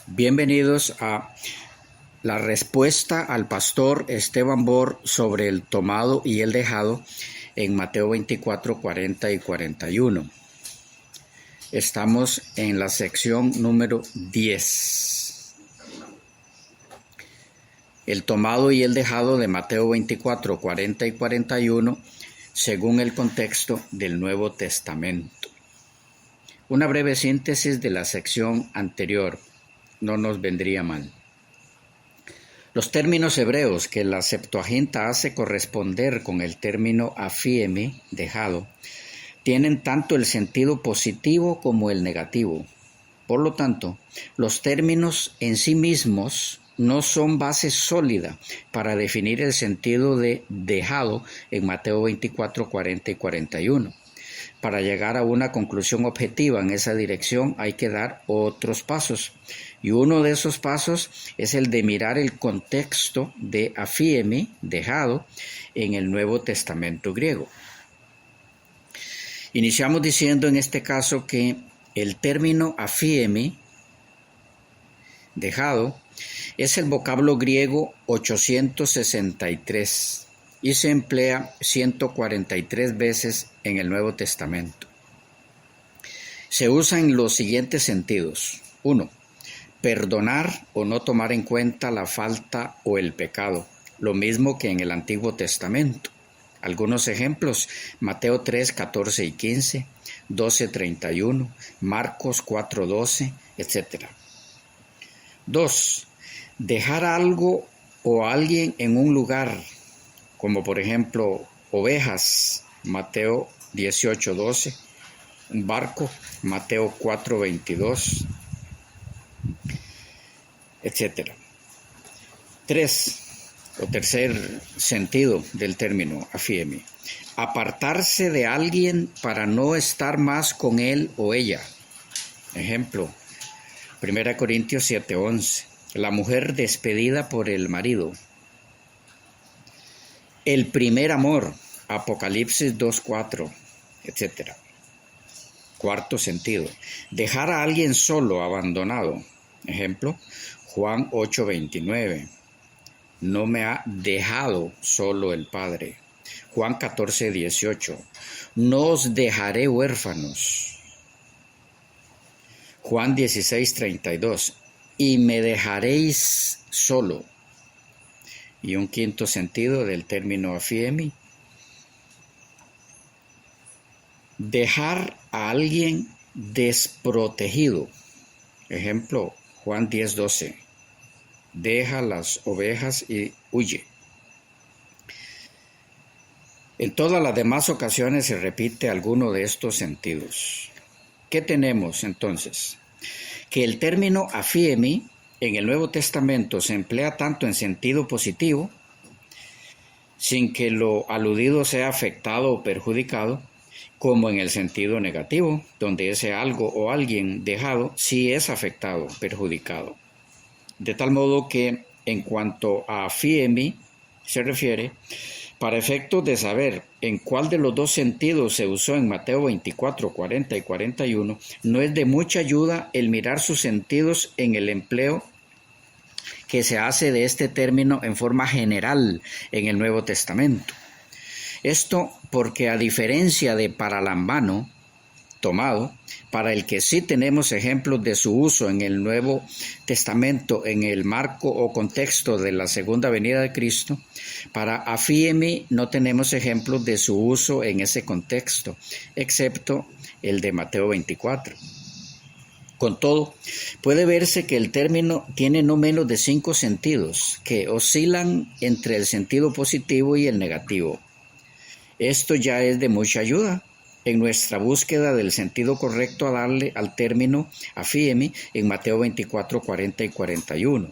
Bienvenidos a la respuesta al pastor Esteban Bor sobre el tomado y el dejado en Mateo 24, 40 y 41. Estamos en la sección número 10. El tomado y el dejado de Mateo 24, 40 y 41 según el contexto del Nuevo Testamento. Una breve síntesis de la sección anterior. No nos vendría mal. Los términos hebreos que la Septuaginta hace corresponder con el término afiemi, dejado, tienen tanto el sentido positivo como el negativo. Por lo tanto, los términos en sí mismos no son base sólida para definir el sentido de dejado en Mateo 24, 40 y 41. Para llegar a una conclusión objetiva en esa dirección hay que dar otros pasos. Y uno de esos pasos es el de mirar el contexto de afiemi, dejado, en el Nuevo Testamento griego. Iniciamos diciendo en este caso que el término afiemi, dejado, es el vocablo griego 863 y se emplea 143 veces en el Nuevo Testamento. Se usa en los siguientes sentidos. 1. Perdonar o no tomar en cuenta la falta o el pecado, lo mismo que en el Antiguo Testamento. Algunos ejemplos: Mateo 3, 14 y 15, 12, 31, Marcos 4, 12, etc. 2. Dejar algo o a alguien en un lugar, como por ejemplo ovejas, Mateo 18, 12, un barco, Mateo 4, 22, etc. 3. O tercer sentido del término afiemi: apartarse de alguien para no estar más con él o ella. Ejemplo, 1 Corintios 7, 11. La mujer despedida por el marido. El primer amor, Apocalipsis 2, 4, etc. Cuarto sentido: dejar a alguien solo, abandonado. Ejemplo, Juan 8, 29. No me ha dejado solo el Padre. Juan 14, 18. No os dejaré huérfanos. Juan 16, 32. Y me dejaréis solo. Y un quinto sentido del término afiemi: dejar a alguien desprotegido. Ejemplo, Juan 10, 12. Deja las ovejas y huye. En todas las demás ocasiones se repite alguno de estos sentidos. ¿Qué tenemos entonces? Que el término afiemi en el Nuevo Testamento se emplea tanto en sentido positivo, sin que lo aludido sea afectado o perjudicado, como en el sentido negativo, donde ese algo o alguien dejado sí es afectado, perjudicado. De tal modo que, en cuanto a afiemi se refiere, para efectos de saber en cuál de los dos sentidos se usó en Mateo 24, 40 y 41, no es de mucha ayuda el mirar sus sentidos en el empleo que se hace de este término en forma general en el Nuevo Testamento. Esto porque, a diferencia de paralambano, tomado, para el que sí tenemos ejemplos de su uso en el Nuevo Testamento en el marco o contexto de la segunda venida de Cristo, para afiemi no tenemos ejemplos de su uso en ese contexto, excepto el de Mateo 24. Con todo, puede verse que el término tiene no menos de 5 sentidos, que oscilan entre el sentido positivo y el negativo. Esto ya es de mucha ayuda en nuestra búsqueda del sentido correcto a darle al término afiemi en Mateo 24, 40 y 41.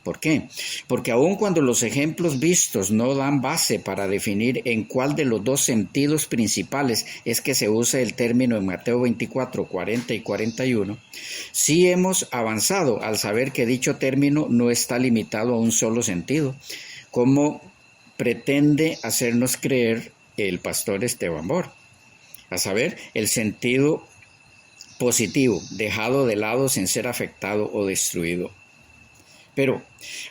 ¿Por qué? Porque aun cuando los ejemplos vistos no dan base para definir en cuál de los dos sentidos principales es que se usa el término en Mateo 24, 40 y 41, sí hemos avanzado al saber que dicho término no está limitado a un solo sentido, como pretende hacernos creer el pastor Esteban Bor, a saber, el sentido positivo, dejado de lado sin ser afectado o destruido. Pero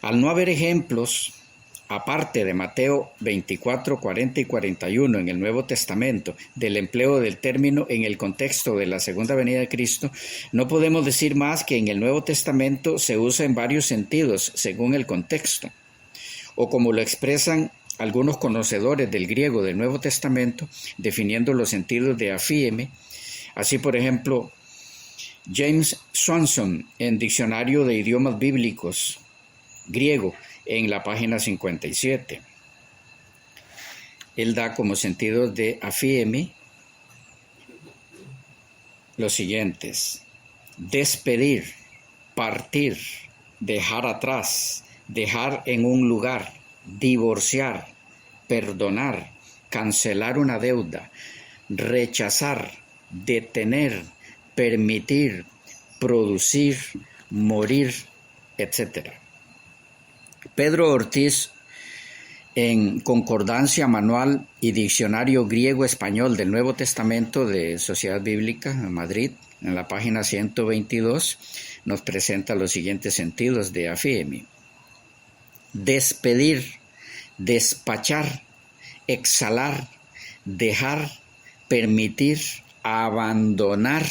al no haber ejemplos, aparte de Mateo 24, 40 y 41 en el Nuevo Testamento, del empleo del término en el contexto de la segunda venida de Cristo, no podemos decir más que en el Nuevo Testamento se usa en varios sentidos según el contexto, o como lo expresan algunos conocedores del griego del Nuevo Testamento, definiendo los sentidos de aphiemi. Así, por ejemplo, James Swanson, en Diccionario de Idiomas Bíblicos griego, en la página 57. Él da como sentidos de aphiemi los siguientes: despedir, partir, dejar atrás, dejar en un lugar, divorciar, perdonar, cancelar una deuda, rechazar, detener, permitir, producir, morir, etc. Pedro Ortiz, en Concordancia Manual y Diccionario Griego-Español del Nuevo Testamento de Sociedad Bíblica en Madrid, en la página 122, nos presenta los siguientes sentidos de aphiemi: despedir, despachar, exhalar, dejar, permitir, abandonar,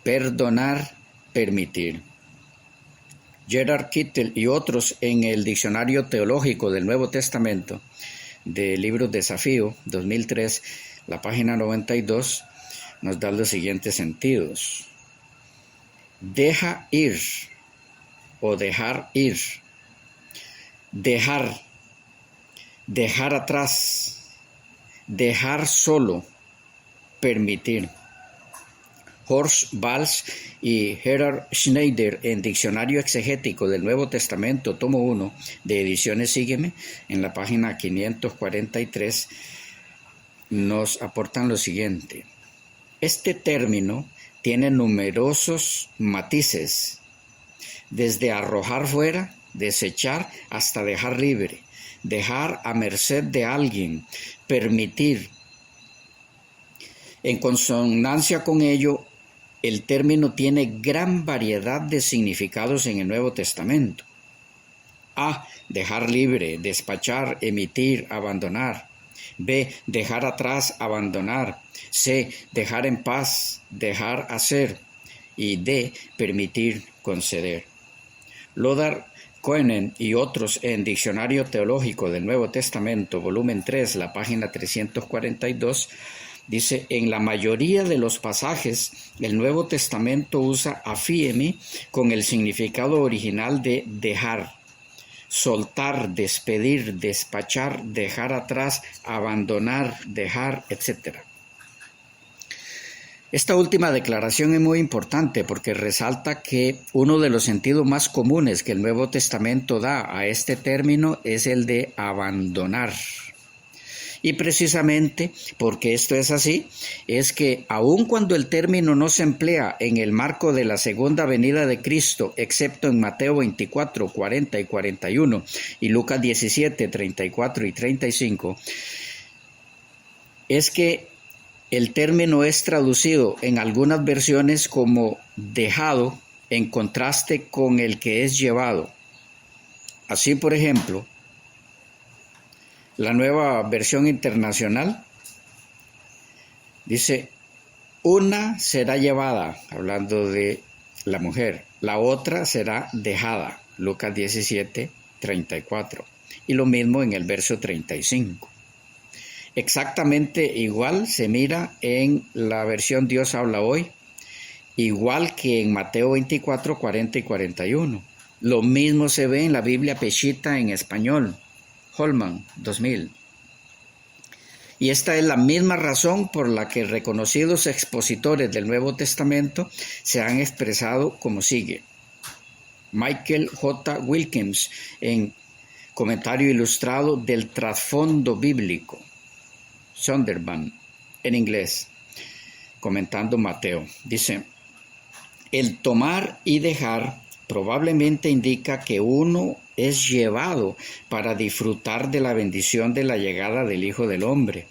perdonar, permitir. Gerard Kittel y otros en el Diccionario Teológico del Nuevo Testamento del libro Desafío 2003, la página 92, nos da los siguientes sentidos: deja ir o dejar ir, dejar, dejar atrás, dejar solo, permitir. Horst Valls y Gerhard Schneider, en Diccionario Exegético del Nuevo Testamento, tomo 1, de Ediciones Sígueme, en la página 543, nos aportan lo siguiente: este término tiene numerosos matices, desde arrojar fuera, desechar, hasta dejar libre, dejar a merced de alguien, permitir. En consonancia con ello, el término tiene gran variedad de significados en el Nuevo Testamento. A. Dejar libre, despachar, emitir, abandonar. B. Dejar atrás, abandonar. C. Dejar en paz, dejar hacer. Y D. Permitir, conceder. Lothar Koenen y otros en Diccionario Teológico del Nuevo Testamento, volumen 3, la página 342, dice: en la mayoría de los pasajes, el Nuevo Testamento usa aphiemi con el significado original de dejar, soltar, despedir, despachar, dejar atrás, abandonar, dejar, etc. Esta última declaración es muy importante porque resalta que uno de los sentidos más comunes que el Nuevo Testamento da a este término es el de abandonar. Y precisamente porque esto es así, es que aun cuando el término no se emplea en el marco de la segunda venida de Cristo, excepto en Mateo 24, 40 y 41 y Lucas 17, 34 y 35, es que el término es traducido en algunas versiones como dejado, en contraste con el que es llevado. Así, por ejemplo, la Nueva Versión Internacional dice: una será llevada, hablando de la mujer, la otra será dejada, Lucas 17, 34, y lo mismo en el verso 35. Exactamente igual se mira en la versión Dios habla hoy, igual que en Mateo 24, 40 y 41. Lo mismo se ve en la Biblia Peshitta en español, Holman 2000. Y esta es la misma razón por la que reconocidos expositores del Nuevo Testamento se han expresado como sigue. Michael J. Wilkins, en Comentario Ilustrado del Trasfondo Bíblico, Sonderban, en inglés, comentando Mateo, dice: el tomar y dejar probablemente indica que uno es llevado para disfrutar de la bendición de la llegada del Hijo del Hombre,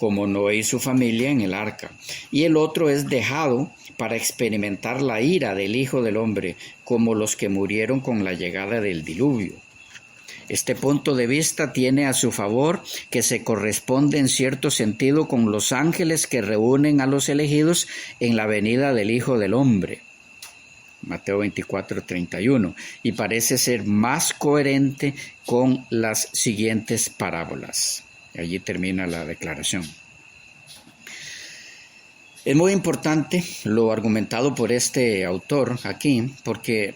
como Noé y su familia en el arca, y el otro es dejado para experimentar la ira del Hijo del Hombre, como los que murieron con la llegada del diluvio. Este punto de vista tiene a su favor que se corresponde en cierto sentido con los ángeles que reúnen a los elegidos en la venida del Hijo del Hombre. Mateo 24:31, y parece ser más coherente con las siguientes parábolas. Allí termina la declaración. Es muy importante lo argumentado por este autor aquí, porque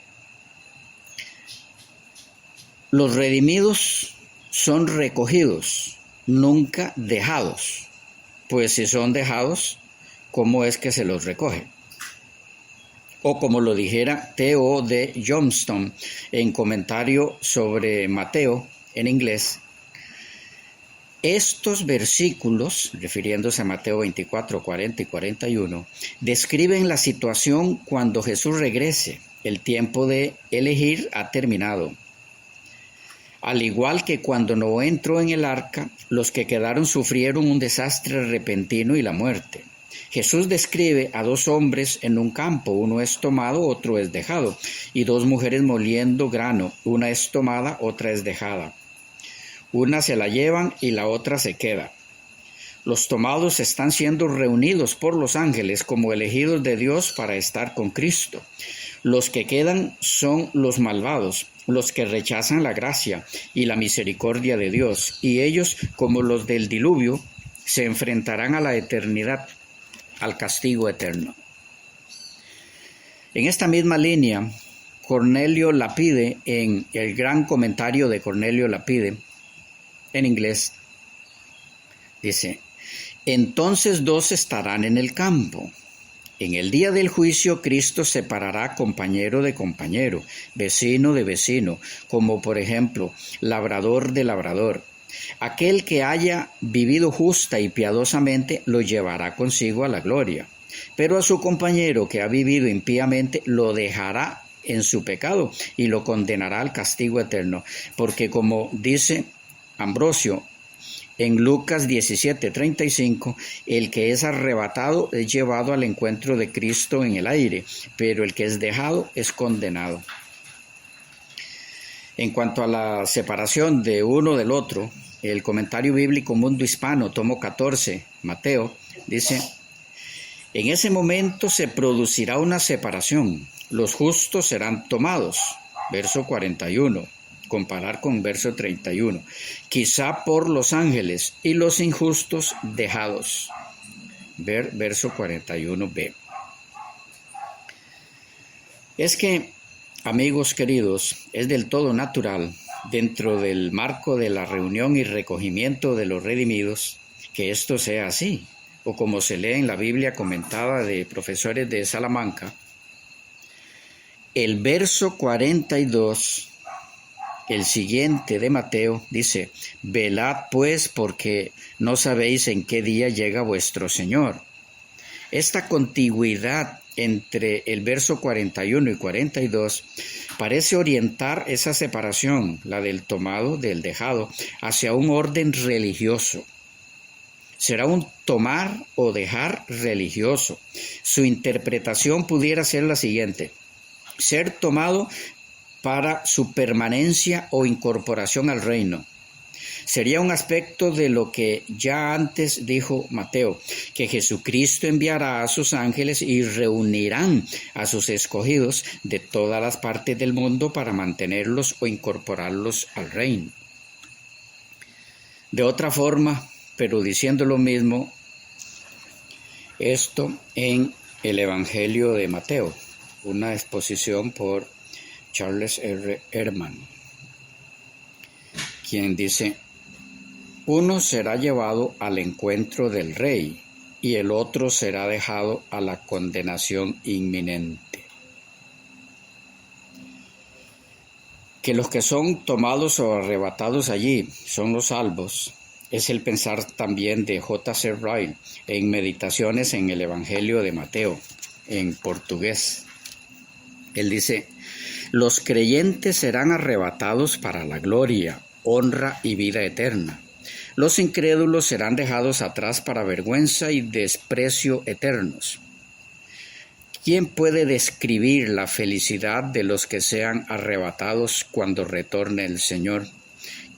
los redimidos son recogidos, nunca dejados. Pues si son dejados, ¿cómo es que se los recoge? O como lo dijera Theo de Johnston en comentario sobre Mateo en inglés, estos versículos, refiriéndose a Mateo 24, 40 y 41, describen la situación cuando Jesús regrese. El tiempo de elegir ha terminado. Al igual que cuando Noé entró en el arca, los que quedaron sufrieron un desastre repentino y la muerte. Jesús describe a dos hombres en un campo, uno es tomado, otro es dejado, y dos mujeres moliendo grano, una es tomada, otra es dejada. Una se la llevan y la otra se queda. Los tomados están siendo reunidos por los ángeles como elegidos de Dios para estar con Cristo. Los que quedan son los malvados, los que rechazan la gracia y la misericordia de Dios, y ellos, como los del diluvio, se enfrentarán a la eternidad, al castigo eterno. En esta misma línea, Cornelio Lapide, en el gran comentario de Cornelio Lapide, en inglés, dice: entonces dos estarán en el campo. En el día del juicio, Cristo separará compañero de compañero, vecino de vecino, como por ejemplo, labrador de labrador. Aquel que haya vivido justa y piadosamente lo llevará consigo a la gloria, pero a su compañero que ha vivido impíamente lo dejará en su pecado y lo condenará al castigo eterno, porque como dice Ambrosio en Lucas 17:35, el que es arrebatado es llevado al encuentro de Cristo en el aire, pero el que es dejado es condenado. En cuanto a la separación de uno del otro, el comentario bíblico Mundo Hispano, tomo 14, Mateo, dice: en ese momento se producirá una separación, los justos serán tomados, verso 41. Comparar con verso 31, quizá por los ángeles, y los injustos dejados. Ver verso 41b. Es que, amigos queridos, es del todo natural, dentro del marco de la reunión y recogimiento de los redimidos, que esto sea así, o como se lee en la Biblia comentada de profesores de Salamanca, el verso 42, el siguiente de Mateo, dice: velad pues, porque no sabéis en qué día llega vuestro Señor. Esta contigüidad entre el verso 41 y 42 parece orientar esa separación, la del tomado, del dejado, hacia un orden religioso. Será un tomar o dejar religioso. Su interpretación pudiera ser la siguiente: ser tomado para su permanencia o incorporación al reino. Sería un aspecto de lo que ya antes dijo Mateo, que Jesucristo enviará a sus ángeles y reunirán a sus escogidos de todas las partes del mundo para mantenerlos o incorporarlos al reino. De otra forma, pero diciendo lo mismo, esto en el Evangelio de Mateo, una exposición por Charles R. Ehrman, quien dice: uno será llevado al encuentro del rey y el otro será dejado a la condenación inminente. Que los que son tomados o arrebatados allí son los salvos, es el pensar también de J.C. Ryle en Meditaciones en el Evangelio de Mateo, en portugués. Él dice: los creyentes serán arrebatados para la gloria, honra y vida eterna. Los incrédulos serán dejados atrás para vergüenza y desprecio eternos. ¿Quién puede describir la felicidad de los que sean arrebatados cuando retorne el Señor?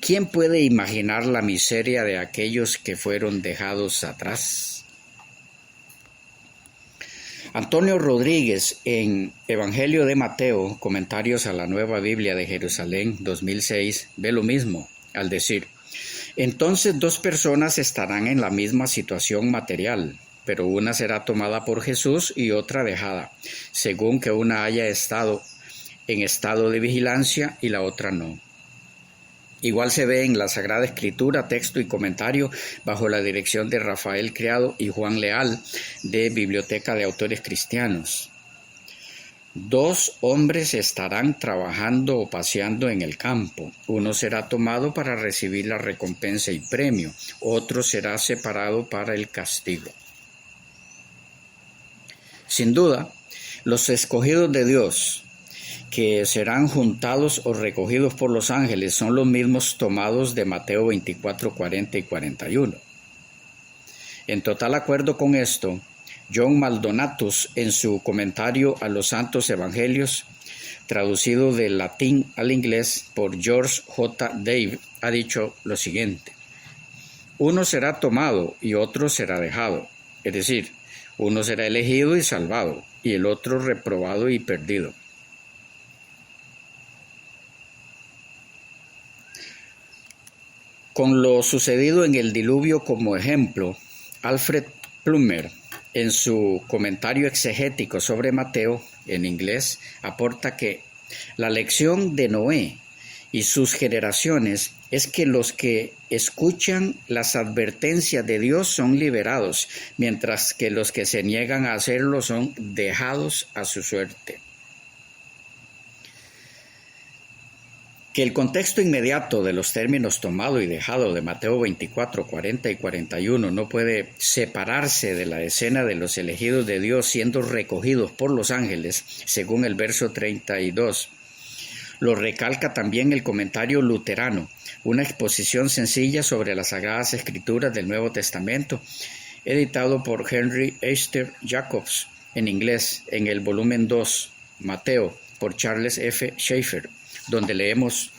¿Quién puede imaginar la miseria de aquellos que fueron dejados atrás? Antonio Rodríguez, en Evangelio de Mateo, Comentarios a la Nueva Biblia de Jerusalén, 2006, ve lo mismo al decir: entonces dos personas estarán en la misma situación material, pero una será tomada por Jesús y otra dejada, según que una haya estado en estado de vigilancia y la otra no. Igual se ve en la Sagrada Escritura, texto y comentario, bajo la dirección de Rafael Criado y Juan Leal, de Biblioteca de Autores Cristianos. Dos hombres estarán trabajando o paseando en el campo. Uno será tomado para recibir la recompensa y premio, otro será separado para el castigo. Sin duda, los escogidos de Dios, que serán juntados o recogidos por los ángeles, son los mismos tomados de Mateo 24, 40 y 41. En total acuerdo con esto, John Maldonatus, en su comentario a los Santos Evangelios, traducido del latín al inglés por George J. Dave, ha dicho lo siguiente: uno será tomado y otro será dejado, es decir, uno será elegido y salvado, y el otro reprobado y perdido. Con lo sucedido en el diluvio como ejemplo, Alfred Plummer, en su comentario exegético sobre Mateo, en inglés, aporta que la lección de Noé y sus generaciones es que los que escuchan las advertencias de Dios son liberados, mientras que los que se niegan a hacerlo son dejados a su suerte. Que el contexto inmediato de los términos tomado y dejado de Mateo 24, 40 y 41 no puede separarse de la escena de los elegidos de Dios siendo recogidos por los ángeles, según el verso 32. Lo recalca también el comentario luterano, una exposición sencilla sobre las Sagradas Escrituras del Nuevo Testamento, editado por Henry Esther Jacobs en inglés, en el volumen 2, Mateo, por Charles F. Schaeffer, donde leemos: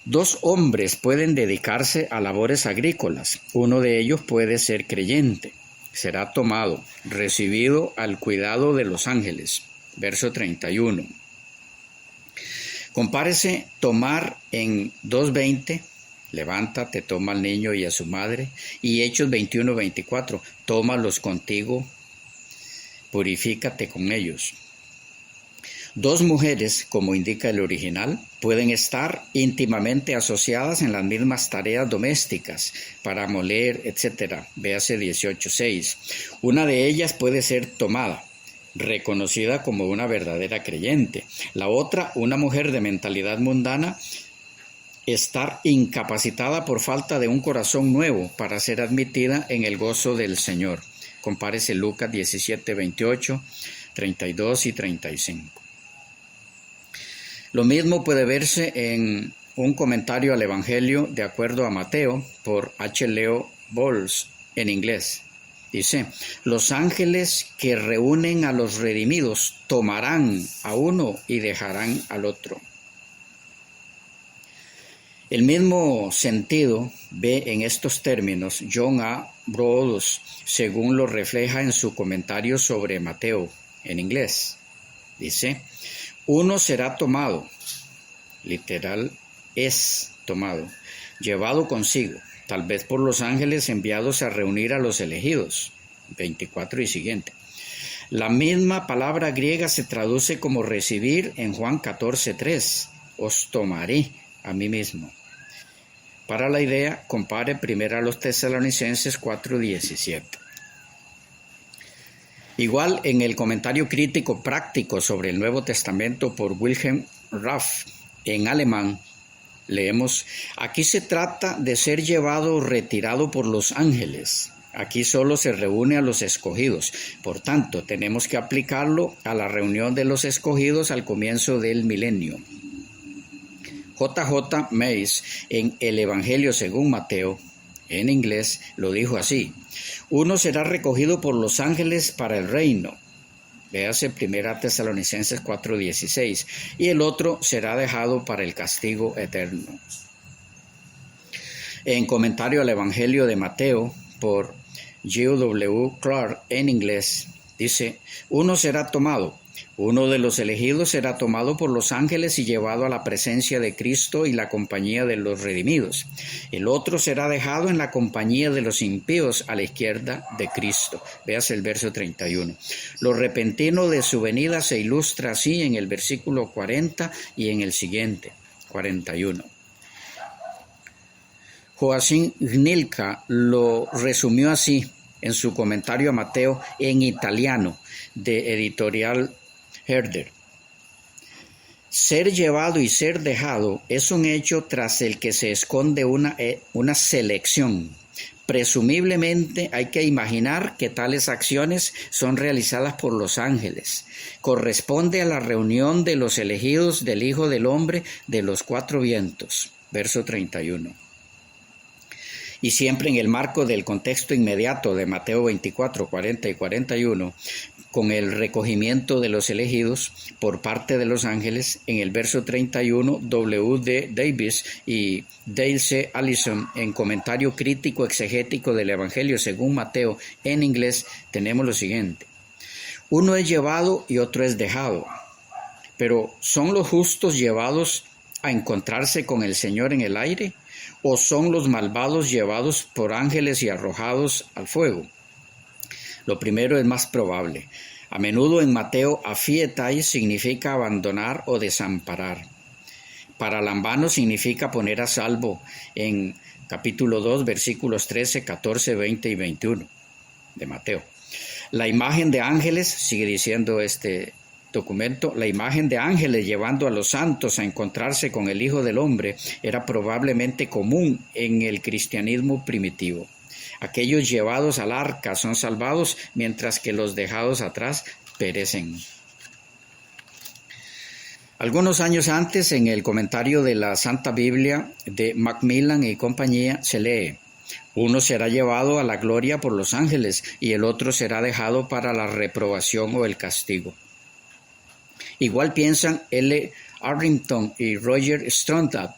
dos hombres pueden dedicarse a labores agrícolas. Uno de ellos puede ser creyente. Será tomado, recibido al cuidado de los ángeles. Verso 31. Compárese tomar en 2:20, levántate, toma al niño y a su madre, y Hechos 21:24, tómalos contigo, purifícate con ellos. Dos mujeres, como indica el original, pueden estar íntimamente asociadas en las mismas tareas domésticas, para moler, etc. Véase 18:6. Una de ellas puede ser tomada, reconocida como una verdadera creyente. La otra, una mujer de mentalidad mundana, estar incapacitada por falta de un corazón nuevo para ser admitida en el gozo del Señor. Compárese Lucas 17:28, 32 y 35. Lo mismo puede verse en un comentario al Evangelio de acuerdo a Mateo por H. Leo Bowles en inglés. Dice: los ángeles que reúnen a los redimidos tomarán a uno y dejarán al otro. El mismo sentido ve en estos términos John A. Brodus, según lo refleja en su comentario sobre Mateo en inglés. Dice: uno será tomado, literal es tomado, llevado consigo, tal vez por los ángeles enviados a reunir a los elegidos. 24 y siguiente. La misma palabra griega se traduce como recibir en Juan 14:3, os tomaré a mí mismo. Para la idea, compare 1 Tesalonicenses 4:17. Igual en el comentario crítico práctico sobre el Nuevo Testamento por Wilhelm Raff, en alemán, leemos: aquí se trata de ser llevado o retirado por los ángeles. Aquí solo se reúne a los escogidos. Por tanto, tenemos que aplicarlo a la reunión de los escogidos al comienzo del milenio. J.J. Mace, en el Evangelio según Mateo, en inglés, lo dijo así: uno será recogido por los ángeles para el reino. Véase 1 Tesalonicenses 4:16. Y el otro será dejado para el castigo eterno. En comentario al Evangelio de Mateo, por G.W. Clark en inglés, dice: uno será tomado. Uno de los elegidos será tomado por los ángeles y llevado a la presencia de Cristo y la compañía de los redimidos. El otro será dejado en la compañía de los impíos a la izquierda de Cristo. Véase el verso 31. Lo repentino de su venida se ilustra así en el versículo 40 y en el siguiente, 41. Joachim Gnilka lo resumió así en su comentario a Mateo en italiano, de editorial Herder. Ser llevado y ser dejado es un hecho tras el que se esconde una selección. Presumiblemente hay que imaginar que tales acciones son realizadas por los ángeles. Corresponde a la reunión de los elegidos del Hijo del Hombre de los cuatro vientos. Verso 31. Y siempre en el marco del contexto inmediato de Mateo 24, 40 y 41, con el recogimiento de los elegidos por parte de los ángeles, en el verso 31, W. D. Davis y Dale C. Allison, en comentario crítico exegético del Evangelio según Mateo en inglés, tenemos lo siguiente: uno es llevado y otro es dejado, pero ¿son los justos llevados a encontrarse con el Señor en el aire? ¿O son los malvados llevados por ángeles y arrojados al fuego? Lo primero es más probable. A menudo en Mateo, afietai significa abandonar o desamparar. Paralambano significa poner a salvo, en capítulo 2, versículos 13, 14, 20 y 21 de Mateo. La imagen de ángeles, sigue diciendo este documento, la imagen de ángeles llevando a los santos a encontrarse con el Hijo del Hombre era probablemente común en el cristianismo primitivo. Aquellos llevados al arca son salvados, mientras que los dejados atrás perecen. Algunos años antes, en el comentario de la Santa Biblia de Macmillan y compañía, se lee: uno será llevado a la gloria por los ángeles y el otro será dejado para la reprobación o el castigo. Igual piensan L. Arrington y Roger Stronda,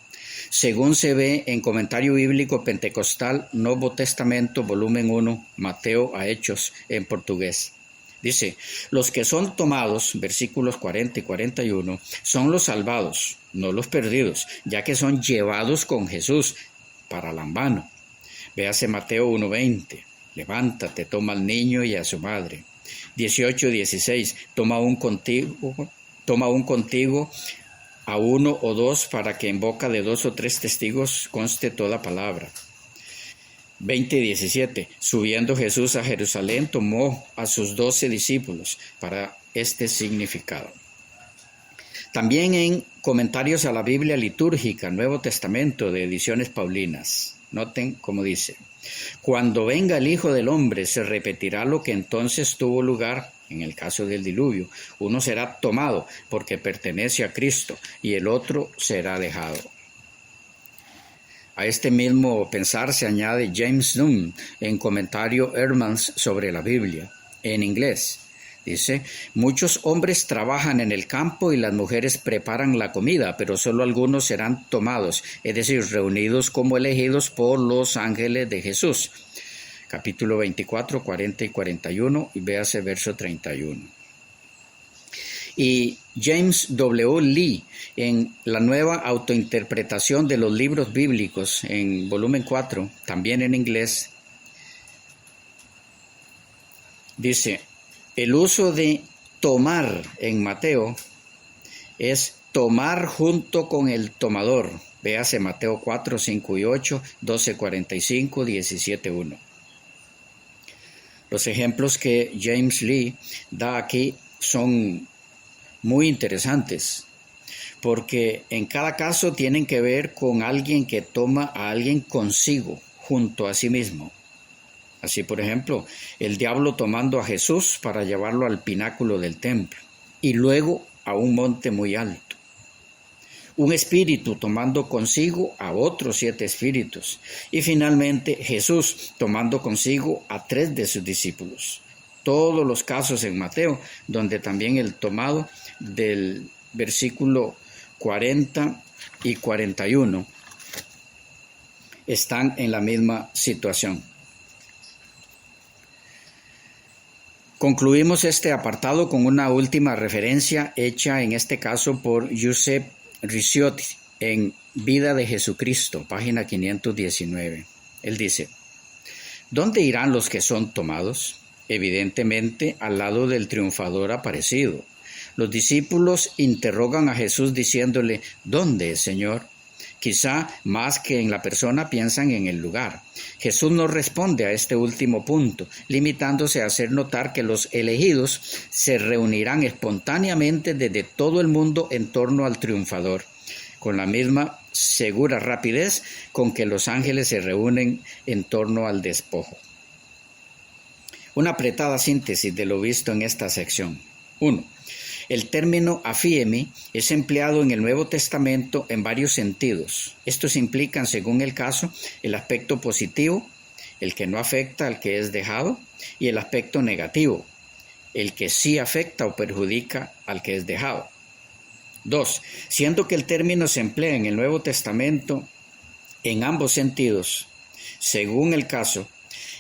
según se ve en Comentario Bíblico Pentecostal Nuevo Testamento, volumen 1, Mateo a Hechos, en portugués. Dice: los que son tomados, versículos 40 y 41, son los salvados, no los perdidos, ya que son llevados con Jesús para Lambano. Véase Mateo 1:20, levántate, toma al niño y a su madre. 18:16, toma un contigo a uno o dos, para que en boca de 2 o 3 testigos conste toda palabra. 20:17, subiendo Jesús a Jerusalén, tomó a sus 12 discípulos para este significado. También en Comentarios a la Biblia Litúrgica, Nuevo Testamento, de Ediciones Paulinas, noten cómo dice: cuando venga el Hijo del Hombre, se repetirá lo que entonces tuvo lugar en el caso del diluvio. Uno será tomado porque pertenece a Cristo y el otro será dejado. A este mismo pensar se añade James Dunn en Comentario Ehrmans sobre la Biblia, en inglés. Dice: muchos hombres trabajan en el campo y las mujeres preparan la comida, pero solo algunos serán tomados, es decir, reunidos como elegidos por los ángeles de Jesús. Capítulo 24, 40 y 41, y véase verso 31. Y James W. Lee, en la nueva autointerpretación de los libros bíblicos, en volumen 4, también en inglés, dice: el uso de tomar en Mateo es tomar junto con el tomador. Véase Mateo 4, 5 y 8, 12, 45, 17, 1. Los ejemplos que James Lee da aquí son muy interesantes, porque en cada caso tienen que ver con alguien que toma a alguien consigo, junto a sí mismo. Así, por ejemplo, el diablo tomando a Jesús para llevarlo al pináculo del templo y luego a un monte muy alto. un espíritu tomando consigo a otros 7 espíritus, y finalmente Jesús tomando consigo a 3 de sus discípulos. Todos los casos en Mateo, donde también el tomado del versículo 40 y 41 están en la misma situación. Concluimos este apartado con una última referencia hecha en este caso por Giuseppe Ricciotti en Vida de Jesucristo, página 519. Él dice: ¿dónde irán los que son tomados? Evidentemente al lado del triunfador aparecido. Los discípulos interrogan a Jesús diciéndole: ¿dónde, Señor? Quizá más que en la persona piensan en el lugar. Jesús no responde a este último punto, limitándose a hacer notar que los elegidos se reunirán espontáneamente desde todo el mundo en torno al triunfador, con la misma segura rapidez con que los ángeles se reúnen en torno al despojo. Una apretada síntesis de lo visto en esta sección. 1. El término afiemi es empleado en el Nuevo Testamento en varios sentidos. Estos implican, según el caso, el aspecto positivo, el que no afecta al que es dejado, y el aspecto negativo, el que sí afecta o perjudica al que es dejado. 2. Siendo que el término se emplea en el Nuevo Testamento en ambos sentidos, según el caso,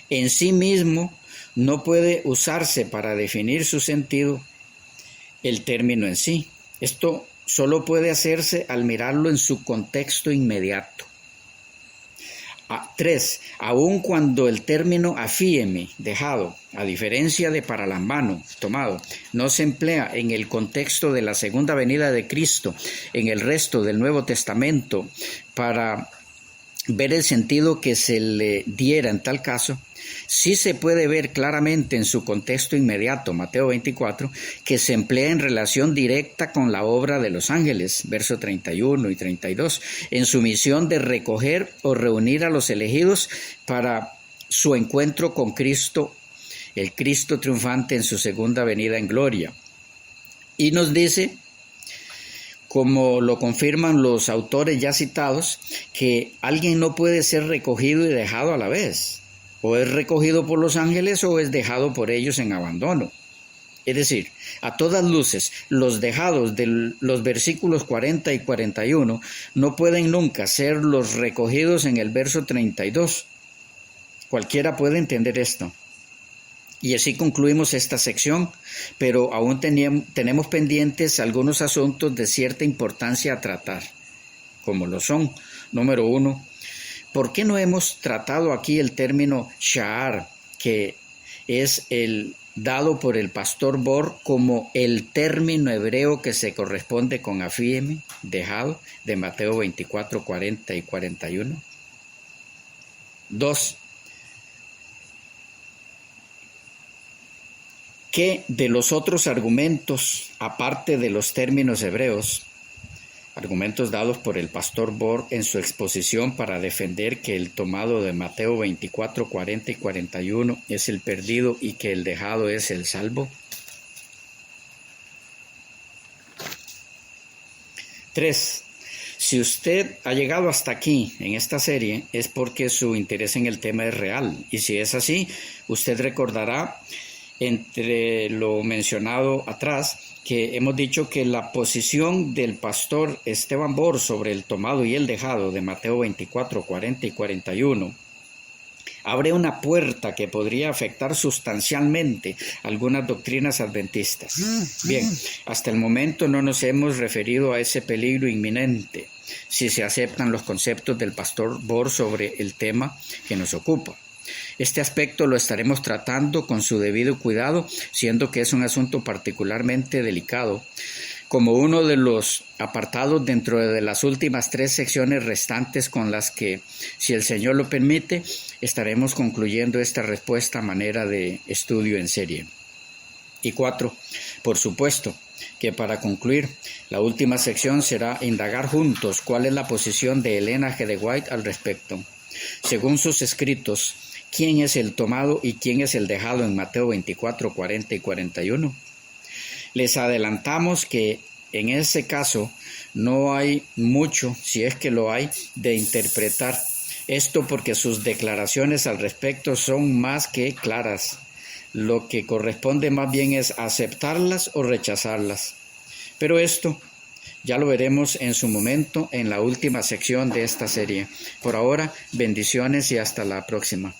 en sí mismo no puede usarse para definir su sentido el término en sí. Esto solo puede hacerse al mirarlo en su contexto inmediato. 3. Aun cuando el término afiemi, dejado, a diferencia de paralambano, tomado, no se emplea en el contexto de la segunda venida de Cristo en el resto del Nuevo Testamento para ver el sentido que se le diera en tal caso, sí se puede ver claramente en su contexto inmediato, Mateo 24, que se emplea en relación directa con la obra de los ángeles, versos 31 y 32, en su misión de recoger o reunir a los elegidos para su encuentro con Cristo, el Cristo triunfante en su segunda venida en gloria. Y nos dice, como lo confirman los autores ya citados, que alguien no puede ser recogido y dejado a la vez. O es recogido por los ángeles o es dejado por ellos en abandono. Es decir, a todas luces, los dejados de los versículos 40 y 41 no pueden nunca ser los recogidos en el verso 32. Cualquiera puede entender esto. Y así concluimos esta sección, pero aún tenemos pendientes algunos asuntos de cierta importancia a tratar, como lo son, número 1, ¿por qué no hemos tratado aquí el término sha'ar, que es el dado por el pastor Bor como el término hebreo que se corresponde con afiemi, dejado, de Mateo 24, 40 y 41? 2. ¿Qué de los otros argumentos, aparte de los términos hebreos, argumentos dados por el pastor Bor en su exposición para defender que el tomado de Mateo 24, 40 y 41 es el perdido y que el dejado es el salvo? 3. Si usted ha llegado hasta aquí en esta serie es porque su interés en el tema es real, y si es así, usted recordará entre lo mencionado atrás que hemos dicho que la posición del pastor Esteban Bor sobre el tomado y el dejado de Mateo 24, 40 y 41 abre una puerta que podría afectar sustancialmente algunas doctrinas adventistas. Bien, hasta el momento no nos hemos referido a ese peligro inminente si se aceptan los conceptos del pastor Bor sobre el tema que nos ocupa. Este aspecto lo estaremos tratando con su debido cuidado, siendo que es un asunto particularmente delicado, como uno de los apartados dentro de las últimas 3 secciones restantes con las que, si el Señor lo permite, estaremos concluyendo esta respuesta a manera de estudio en serie. Y 4, por supuesto, que para concluir, la última sección será indagar juntos cuál es la posición de Elena G. de White al respecto. Según sus escritos, ¿quién es el tomado y quién es el dejado en Mateo 24, 40 y 41? Les adelantamos que en ese caso no hay mucho, si es que lo hay, de interpretar. Esto porque sus declaraciones al respecto son más que claras. Lo que corresponde más bien es aceptarlas o rechazarlas. Pero esto ya lo veremos en su momento en la última sección de esta serie. Por ahora, bendiciones y hasta la próxima.